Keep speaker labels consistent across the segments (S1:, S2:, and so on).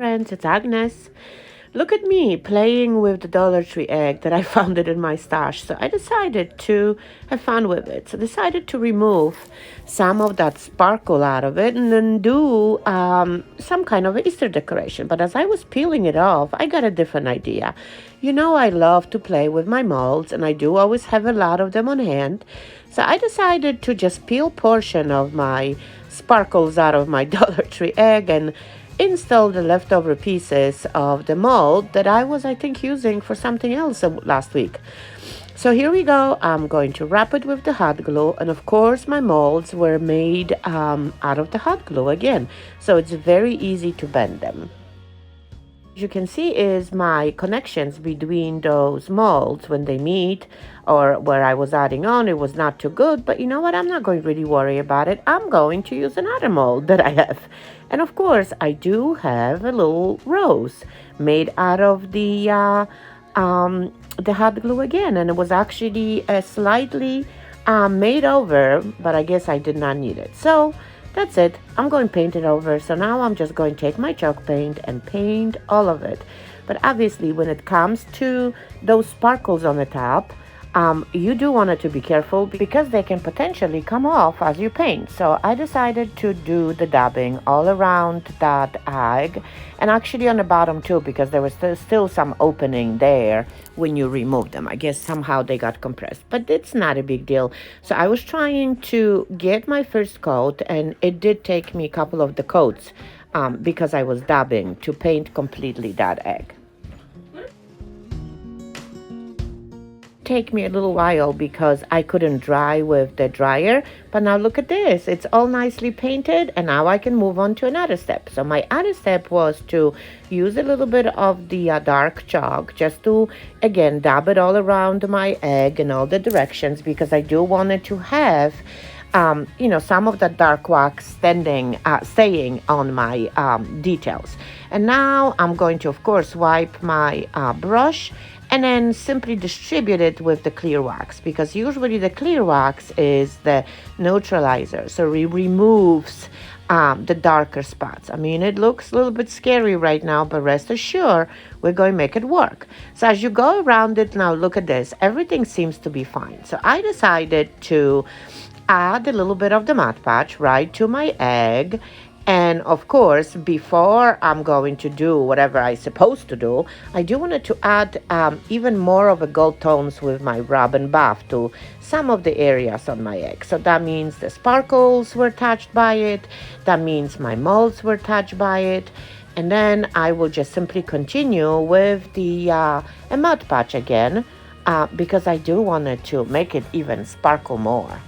S1: Friends, it's Agnes. Look at me playing with the Dollar Tree egg that I found it in my stash. So I decided to have fun with it. So I decided to remove some of that sparkle out of it and then do some kind of Easter decoration. But as I was peeling it off, I got a different idea. You know, I love to play with my molds, and I do always have a lot of them on hand. So I decided to just peel portion of my sparkles out of my Dollar Tree egg and install the leftover pieces of the mold that I think, using for something else last week. So here we go. I'm going to wrap it with the hot glue. And of course, my molds were made out of the hot glue again. So it's very easy to bend them. As you can see is my connections between those molds when they meet, or where I was adding on, it was not too good. But you know what? I'm not going to really worry about it. I'm going to use another mold that I have. And of course, I do have a little rose made out of the hot glue again. And it was actually slightly made over, but I guess I did not need it. So that's it. I'm going to paint it over. So now I'm just going to take my chalk paint and paint all of it. But obviously, when it comes to those sparkles on the top, you do want to be careful because they can potentially come off as you paint. So I decided to do the dabbing all around that egg, and actually on the bottom too, because there was still some opening there when you remove them. I guess somehow they got compressed, but it's not a big deal. So I was trying to get my first coat, and it did take me a couple of the coats because I was dabbing to paint completely that egg. Take me a little while because I couldn't dry with the dryer, but now look at this. It's all nicely painted, and now I can move on to another step. So my other step was to use a little bit of the dark chalk just to, again, dab it all around my egg in all the directions, because I do want it to have some of the dark wax staying on my details. And now I'm going to, of course, wipe my brush and then simply distribute it with the clear wax, because usually the clear wax is the neutralizer, so it removes the darker spots. I mean, it looks a little bit scary right now, but rest assured, we're going to make it work. So as you go around it, now look at this, everything seems to be fine. So I decided to add a little bit of the Mouthpatch right to my egg. And of course, before I'm going to do whatever I'm supposed to do, I do want to add even more of a gold tones with my rub and buff to some of the areas on my egg. So that means the sparkles were touched by it. That means my molds were touched by it. And then I will just simply continue with the Mouthpatch again because I do want it to make it even sparkle more.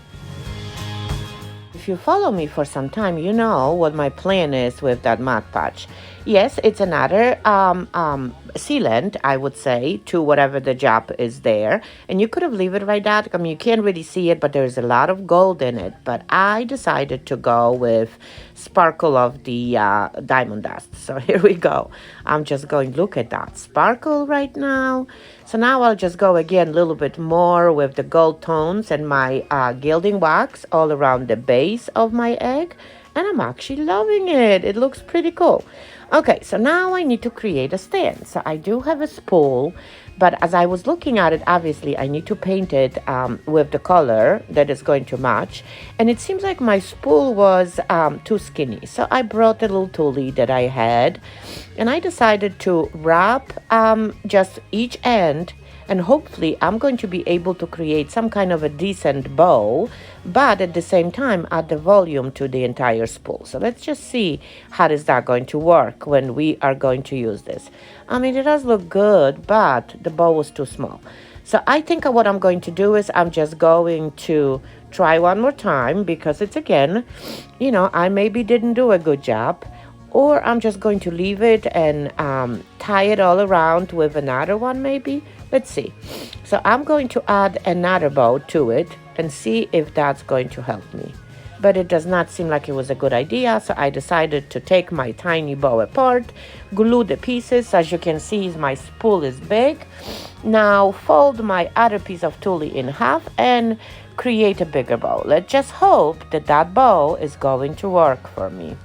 S1: If you follow me for some time, you know what my plan is with that Mouthpatch. Yes, it's another sealant, I would say, to whatever the job is there. And you could have leave it right that. I mean, you can't really see it, but there's a lot of gold in it. But I decided to go with sparkle of the diamond dust. So here we go. I'm just going to look at that sparkle right now. So now I'll just go again a little bit more with the gold tones and my gilding wax all around the base of my egg. And I'm actually loving it. It looks pretty cool. Okay, so now I need to create a stand. So I do have a spool, but as I was looking at it, obviously I need to paint it with the color that is going to match. And it seems like my spool was too skinny. So I brought a little toolie that I had, and I decided to wrap just each end, and hopefully I'm going to be able to create some kind of a decent bow, but at the same time add the volume to the entire spool. So let's just see how is that going to work when we are going to use this. I mean, it does look good, but the bow was too small. So I think what I'm going to do is I'm just going to try one more time, because it's, again, I maybe didn't do a good job. Or I'm just going to leave it and tie it all around with another one maybe. Let's see. So I'm going to add another bow to it and see if that's going to help me. But it does not seem like it was a good idea, so I decided to take my tiny bow apart, glue the pieces. As you can see, my spool is big. Now fold my other piece of tule in half and create a bigger bow. Let's just hope that that bow is going to work for me.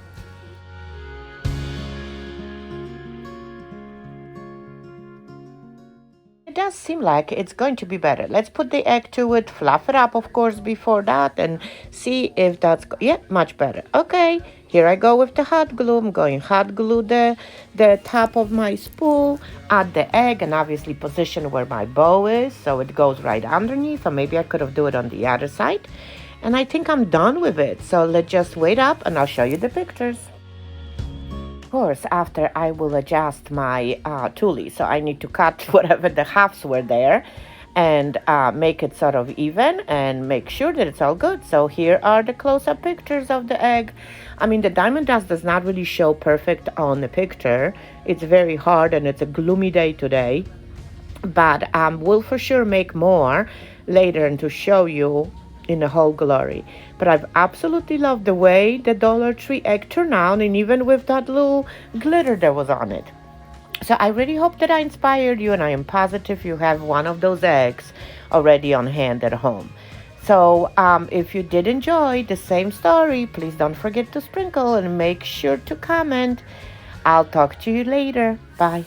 S1: It does seem like it's going to be better. Let's put the egg to it, fluff it up, of course, before that, and see if that's, yeah, much better. Okay, here I go with the hot glue. I'm going hot glue the top of my spool, add the egg, and obviously position where my bow is, so it goes right underneath, or maybe I could have do it on the other side. And I think I'm done with it, so let's just wait up, and I'll show you the pictures. Course, after I will adjust my toolie, so I need to cut whatever the halves were there and make it sort of even and make sure that it's all good. So here are the close-up pictures of the egg. I mean, the diamond dust does not really show perfect on the picture. It's very hard and it's a gloomy day today, but we'll for sure make more later and to show you in the whole glory. But I've absolutely loved the way the Dollar Tree egg turned out, and even with that little glitter that was on it. So I really hope that I inspired you, and I am positive you have one of those eggs already on hand at home. So if you did enjoy the same story, please don't forget to sprinkle and make sure to comment. I'll talk to you later. Bye.